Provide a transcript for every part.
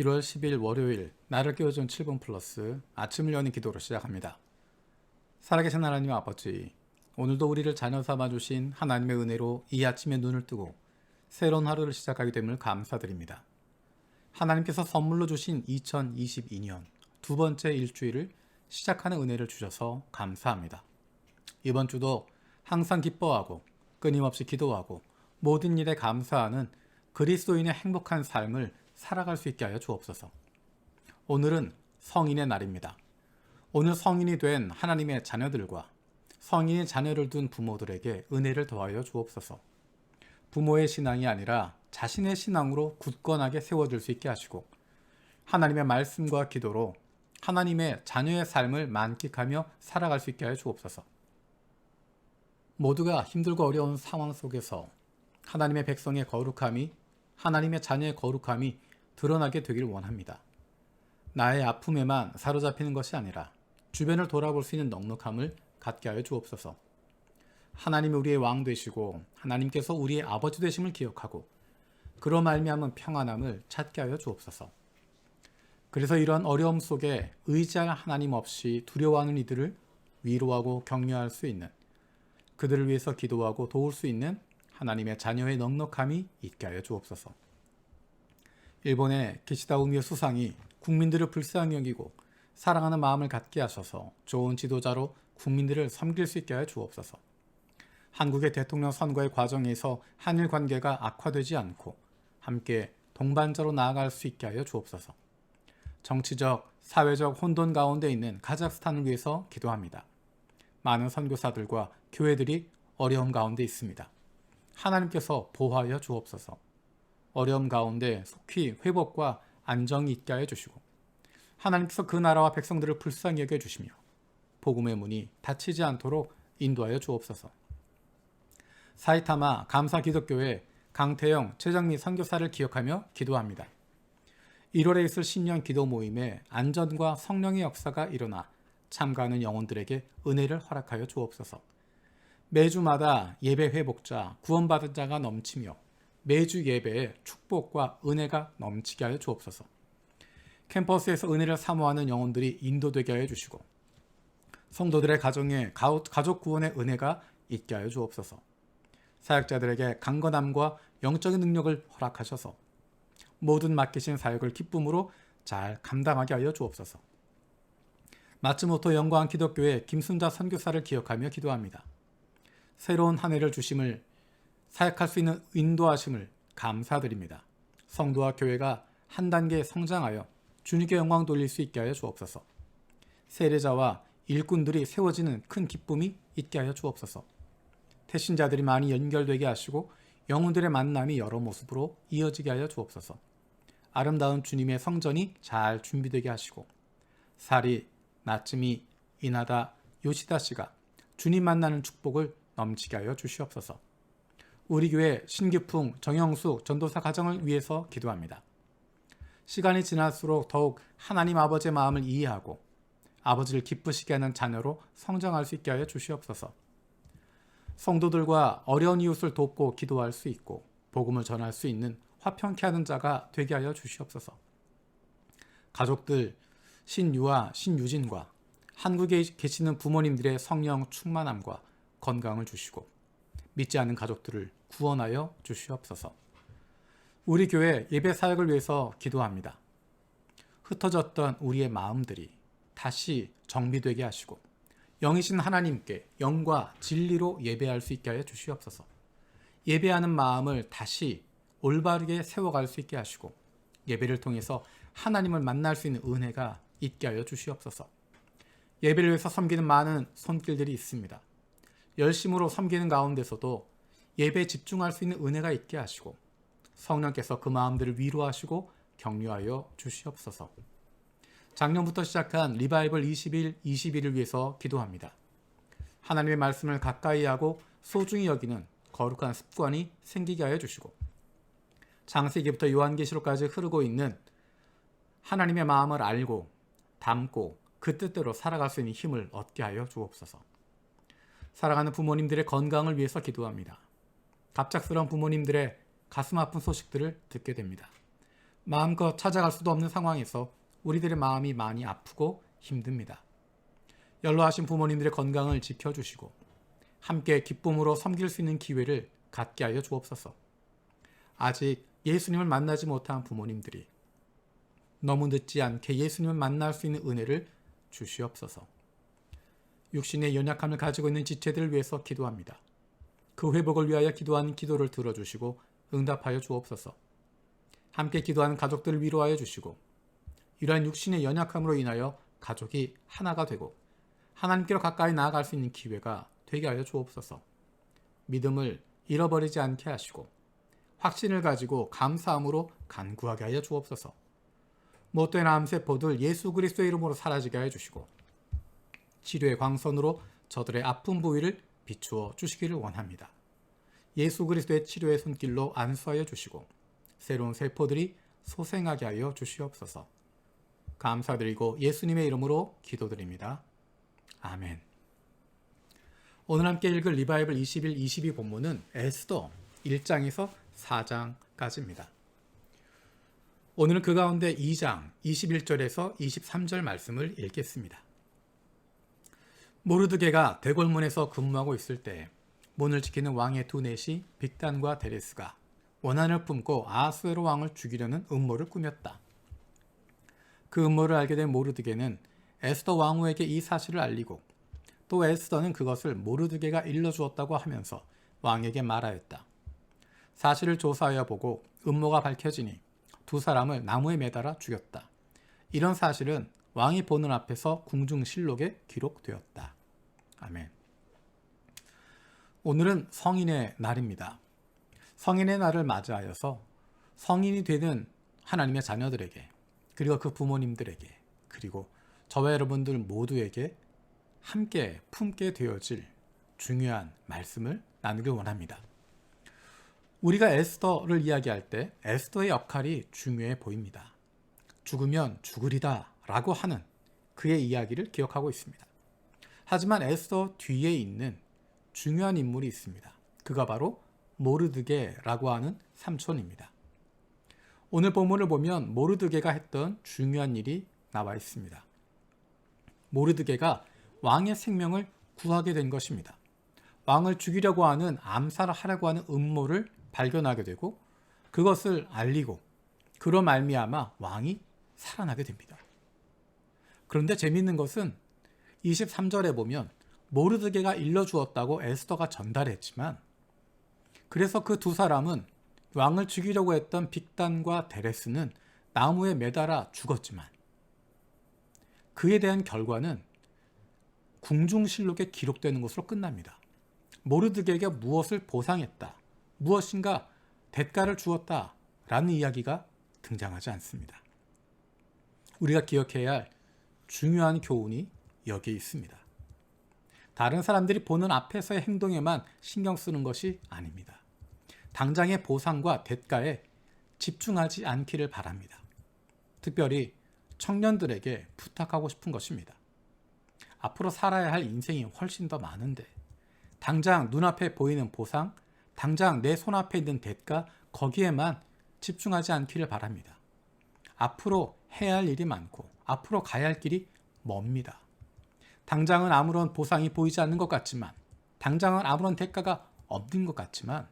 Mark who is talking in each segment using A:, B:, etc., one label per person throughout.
A: 1월 10일 월요일 나를 깨워준 7분 플러스 아침을 여는 기도로 시작합니다. 살아계신 하나님 아버지, 오늘도 우리를 자녀 삼아주신 하나님의 은혜로 이 아침에 눈을 뜨고 새로운 하루를 시작하게 됨을 감사드립니다. 하나님께서 선물로 주신 2022년 두 번째 일주일을 시작하는 은혜를 주셔서 감사합니다. 이번 주도 항상 기뻐하고 끊임없이 기도하고 모든 일에 감사하는 그리스도인의 행복한 삶을 살아갈 수 있게 하여 주옵소서. 오늘은 성인의 날입니다. 오늘 성인이 된 하나님의 자녀들과 성인의 자녀를 둔 부모들에게 은혜를 더하여 주옵소서. 부모의 신앙이 아니라 자신의 신앙으로 굳건하게 세워질 수 있게 하시고 하나님의 말씀과 기도로 하나님의 자녀의 삶을 만끽하며 살아갈 수 있게 하여 주옵소서. 모두가 힘들고 어려운 상황 속에서 하나님의 백성의 거룩함이, 하나님의 자녀의 거룩함이 드러나게 되길 원합니다. 나의 아픔에만 사로잡히는 것이 아니라 주변을 돌아볼 수 있는 넉넉함을 갖게 하여 주옵소서. 하나님이 우리의 왕 되시고 하나님께서 우리의 아버지 되심을 기억하고 그로 말미암은 평안함을 찾게 하여 주옵소서. 그래서 이런 어려움 속에 의지할 하나님 없이 두려워하는 이들을 위로하고 격려할 수 있는, 그들을 위해서 기도하고 도울 수 있는 하나님의 자녀의 넉넉함이 있게 하여 주옵소서. 일본의 기시다 우미오 수상이 국민들을 불쌍히 여기고 사랑하는 마음을 갖게 하셔서 좋은 지도자로 국민들을 섬길 수 있게 하여 주옵소서. 한국의 대통령 선거의 과정에서 한일 관계가 악화되지 않고 함께 동반자로 나아갈 수 있게 하여 주옵소서. 정치적, 사회적 혼돈 가운데 있는 카자흐스탄을 위해서 기도합니다. 많은 선교사들과 교회들이 어려움 가운데 있습니다. 하나님께서 보호하여 주옵소서. 어려움 가운데 속히 회복과 안정이 있게 하여 주시고 하나님께서 그 나라와 백성들을 불쌍히 여겨 주시며 복음의 문이 닫히지 않도록 인도하여 주옵소서. 사이타마 감사기독교회 강태영 최정미 선교사를 기억하며 기도합니다. 1월에 있을 신년 기도 모임에 안전과 성령의 역사가 일어나 참가하는 영혼들에게 은혜를 허락하여 주옵소서. 매주마다 예배 회복자, 구원받은 자가 넘치며 매주 예배에 축복과 은혜가 넘치게 하여 주옵소서. 캠퍼스에서 은혜를 사모하는 영혼들이 인도되게 하여 주시고 성도들의 가정에 가족 구원의 은혜가 있게 하여 주옵소서. 사역자들에게 강건함과 영적인 능력을 허락하셔서 모든 맡기신 사역을 기쁨으로 잘 감당하게 하여 주옵소서. 마츠모토 영광 기독교회 김순자 선교사를 기억하며 기도합니다. 새로운 한 해를 주심을, 사역할 수 있는 인도하심을 감사드립니다. 성도와 교회가 한 단계 성장하여 주님께 영광 돌릴 수 있게 하여 주옵소서. 세례자와 일꾼들이 세워지는 큰 기쁨이 있게 하여 주옵소서. 태신자들이 많이 연결되게 하시고 영혼들의 만남이 여러 모습으로 이어지게 하여 주옵소서. 아름다운 주님의 성전이 잘 준비되게 하시고 사리, 나츠미, 이나다, 요시다 씨가 주님 만나는 축복을 넘치게 하여 주시옵소서. 우리 교회 신기풍, 정영숙 전도사 가정을 위해서 기도합니다. 시간이 지날수록 더욱 하나님 아버지의 마음을 이해하고 아버지를 기쁘시게 하는 자녀로 성장할 수 있게 하여 주시옵소서. 성도들과 어려운 이웃을 돕고 기도할 수 있고 복음을 전할 수 있는 화평케 하는 자가 되게 하여 주시옵소서. 가족들 신유아, 신유진과 한국에 계시는 부모님들의 성령 충만함과 건강을 주시고 믿지 않는 가족들을 구원하여 주시옵소서. 우리 교회 예배 사역을 위해서 기도합니다. 흩어졌던 우리의 마음들이 다시 정비되게 하시고 영이신 하나님께 영과 진리로 예배할 수 있게 하여 주시옵소서. 예배하는 마음을 다시 올바르게 세워갈 수 있게 하시고 예배를 통해서 하나님을 만날 수 있는 은혜가 있게 하여 주시옵소서. 예배를 위해서 섬기는 많은 손길들이 있습니다. 열심으로 섬기는 가운데서도 예배에 집중할 수 있는 은혜가 있게 하시고 성령께서 그 마음들을 위로하시고 격려하여 주시옵소서. 작년부터 시작한 리바이벌 20일, 20일을 위해서 기도합니다. 하나님의 말씀을 가까이 하고 소중히 여기는 거룩한 습관이 생기게 하여 주시고 창세기부터 요한계시록까지 흐르고 있는 하나님의 마음을 알고 담고 그 뜻대로 살아갈 수 있는 힘을 얻게 하여 주옵소서. 사랑하는 부모님들의 건강을 위해서 기도합니다. 갑작스러운 부모님들의 가슴 아픈 소식들을 듣게 됩니다. 마음껏 찾아갈 수도 없는 상황에서 우리들의 마음이 많이 아프고 힘듭니다. 연로하신 부모님들의 건강을 지켜주시고 함께 기쁨으로 섬길 수 있는 기회를 갖게 하여 주옵소서. 아직 예수님을 만나지 못한 부모님들이 너무 늦지 않게 예수님을 만날 수 있는 은혜를 주시옵소서. 육신의 연약함을 가지고 있는 지체들을 위해서 기도합니다. 그 회복을 위하여 기도하는 기도를 들어주시고 응답하여 주옵소서. 함께 기도하는 가족들을 위로하여 주시고 이러한 육신의 연약함으로 인하여 가족이 하나가 되고 하나님께로 가까이 나아갈 수 있는 기회가 되게 하여 주옵소서. 믿음을 잃어버리지 않게 하시고 확신을 가지고 감사함으로 간구하게 하여 주옵소서. 못된 암세포들 예수 그리스도의 이름으로 사라지게 하여 주시고 치료의 광선으로 저들의 아픈 부위를 비추어 주시기를 원합니다. 예수 그리스도의 치료의 손길로 안수하여 주시고 새로운 세포들이 소생하게 하여 주시옵소서. 감사드리고 예수님의 이름으로 기도드립니다. 아멘. 오늘 함께 읽을 리바이블 21, 22 본문은 에스더 1장에서 4장까지입니다. 오늘은 그 가운데 2장 21절에서 23절 말씀을 읽겠습니다. 모르드게가 대궐문에서 근무하고 있을 때 문을 지키는 왕의 두 넷이 빅단과 데레스가 원한을 품고 아하수에로 왕을 죽이려는 음모를 꾸몄다. 그 음모를 알게 된 모르드게는 에스더 왕후에게 이 사실을 알리고 또 에스더는 그것을 모르드게가 일러주었다고 하면서 왕에게 말하였다. 사실을 조사하여 보고 음모가 밝혀지니 두 사람을 나무에 매달아 죽였다. 이런 사실은 왕이 보는 앞에서 궁중실록에 기록되었다. 아멘. 오늘은 성인의 날입니다. 성인의 날을 맞이하여서 성인이 되는 하나님의 자녀들에게 그리고 그 부모님들에게 그리고 저와 여러분들 모두에게 함께 품게 되어질 중요한 말씀을 나누길 원합니다. 우리가 에스더를 이야기할 때 에스더의 역할이 중요해 보입니다. 죽으면 죽으리다 라고 하는 그의 이야기를 기억하고 있습니다. 하지만 에스더 뒤에 있는 중요한 인물이 있습니다. 그가 바로 모르드게라고 하는 삼촌입니다. 오늘 본문을 보면 모르드게가 했던 중요한 일이 나와 있습니다. 모르드게가 왕의 생명을 구하게 된 것입니다. 왕을 죽이려고 하는 암살을 하려고 하는 음모를 발견하게 되고 그것을 알리고 그로 말미암아 왕이 살아나게 됩니다. 그런데 재미있는 것은 23절에 보면 모르드게가 일러주었다고 에스더가 전달했지만 그래서 그 두 사람은 왕을 죽이려고 했던 빅단과 데레스는 나무에 매달아 죽었지만 그에 대한 결과는 궁중실록에 기록되는 것으로 끝납니다. 모르드게에게 무엇을 보상했다, 무엇인가 대가를 주었다 라는 이야기가 등장하지 않습니다. 우리가 기억해야 할 중요한 교훈이 여기에 있습니다. 다른 사람들이 보는 앞에서의 행동에만 신경 쓰는 것이 아닙니다. 당장의 보상과 대가에 집중하지 않기를 바랍니다. 특별히 청년들에게 부탁하고 싶은 것입니다. 앞으로 살아야 할 인생이 훨씬 더 많은데 당장 눈앞에 보이는 보상, 당장 내 손앞에 있는 대가 거기에만 집중하지 않기를 바랍니다. 앞으로 해야 할 일이 많고 앞으로 가야 할 길이 멉니다. 당장은 아무런 보상이 보이지 않는 것 같지만 당장은 아무런 대가가 없는 것 같지만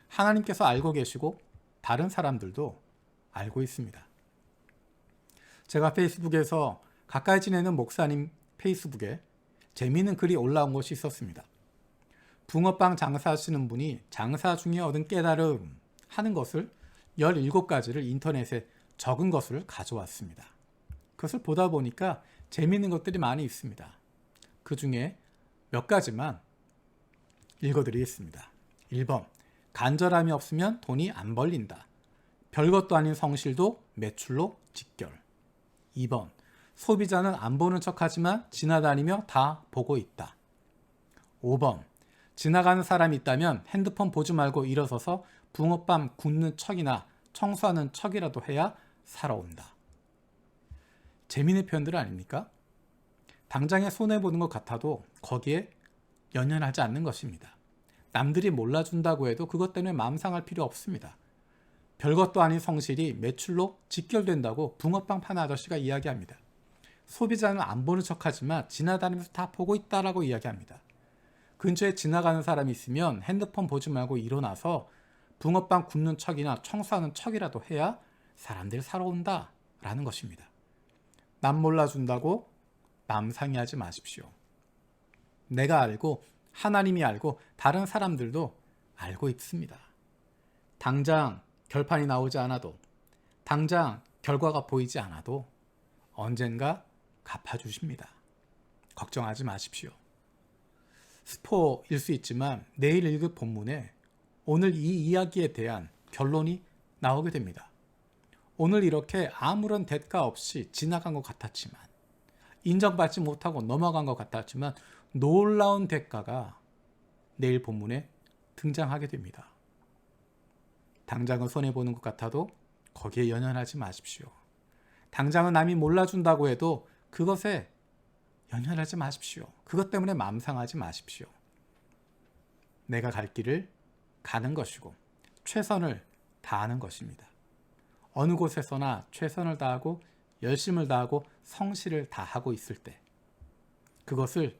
A: 하나님께서 알고 계시고 다른 사람들도 알고 있습니다. 제가 페이스북에서 가까이 지내는 목사님 페이스북에 재미있는 글이 올라온 것이 있었습니다. 붕어빵 장사하시는 분이 장사 중에 얻은 깨달음 하는 것을 17가지를 인터넷에 적은 것을 가져왔습니다. 그것을 보다 보니까 재미있는 것들이 많이 있습니다. 그 중에 몇 가지만 읽어드리겠습니다. 1번, 간절함이 없으면 돈이 안 벌린다. 별것도 아닌 성실도 매출로 직결. 2번, 소비자는 안 보는 척하지만 지나다니며 다 보고 있다. 5번, 지나가는 사람이 있다면 핸드폰 보지 말고 일어서서 붕어빵 굽는 척이나 청소하는 척이라도 해야 살아온다. 재미있는 표현들 아닙니까? 당장에 손해보는 것 같아도 거기에 연연하지 않는 것입니다. 남들이 몰라준다고 해도 그것 때문에 마음 상할 필요 없습니다. 별것도 아닌 성실이 매출로 직결된다고 붕어빵 파는 아저씨가 이야기합니다. 소비자는 안 보는 척하지만 지나다니면서 다 보고 있다라고 이야기합니다. 근처에 지나가는 사람이 있으면 핸드폰 보지 말고 일어나서 붕어빵 굽는 척이나 청소하는 척이라도 해야 사람들이 사러 온다라는 것입니다. 남 몰라준다고 남 상의하지 마십시오. 내가 알고 하나님이 알고 다른 사람들도 알고 있습니다. 당장 결판이 나오지 않아도, 당장 결과가 보이지 않아도 언젠가 갚아주십니다. 걱정하지 마십시오. 스포일 수 있지만 내일 읽을 본문에 오늘 이 이야기에 대한 결론이 나오게 됩니다. 오늘 이렇게 아무런 대가 없이 지나간 것 같았지만, 인정받지 못하고 넘어간 것 같았지만 놀라운 대가가 내일 본문에 등장하게 됩니다. 당장은 손해보는 것 같아도 거기에 연연하지 마십시오. 당장은 남이 몰라준다고 해도 그것에 연연하지 마십시오. 그것 때문에 마음 상하지 마십시오. 내가 갈 길을 가는 것이고 최선을 다하는 것입니다. 어느 곳에서나 최선을 다하고 열심을 다하고 성실을 다하고 있을 때 그것을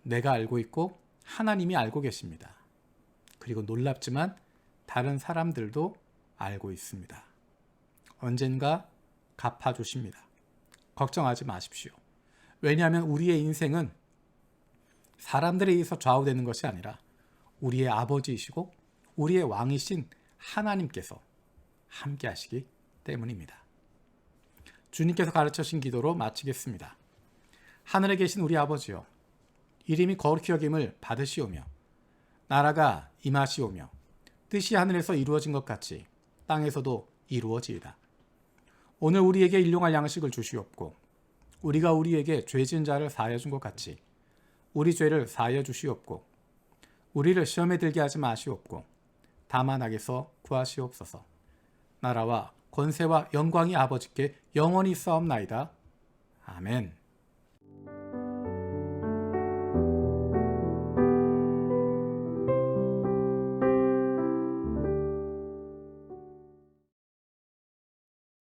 A: 내가 알고 있고 하나님이 알고 계십니다. 그리고 놀랍지만 다른 사람들도 알고 있습니다. 언젠가 갚아주십니다. 걱정하지 마십시오. 왜냐하면 우리의 인생은 사람들에 의해서 좌우되는 것이 아니라 우리의 아버지이시고 우리의 왕이신 하나님께서 함께 하시기 때문입니다. 주님께서 가르쳐신 기도로 마치겠습니다. 하늘에 계신 우리 아버지여, 이름이 거룩히 여김을 받으시오며 나라가 임하시오며 뜻이 하늘에서 이루어진 것 같이 땅에서도 이루어지이다. 오늘 우리에게 일용할 양식을 주시옵고 우리가 우리에게 죄 지은 자를 사하여 준 것 같이 우리 죄를 사하여 주시옵고 우리를 시험에 들게 하지 마시옵고 다만 악에서 구하시옵소서. 나라와 권세와 영광이 아버지께 영원히 있사옵나이다. 아멘.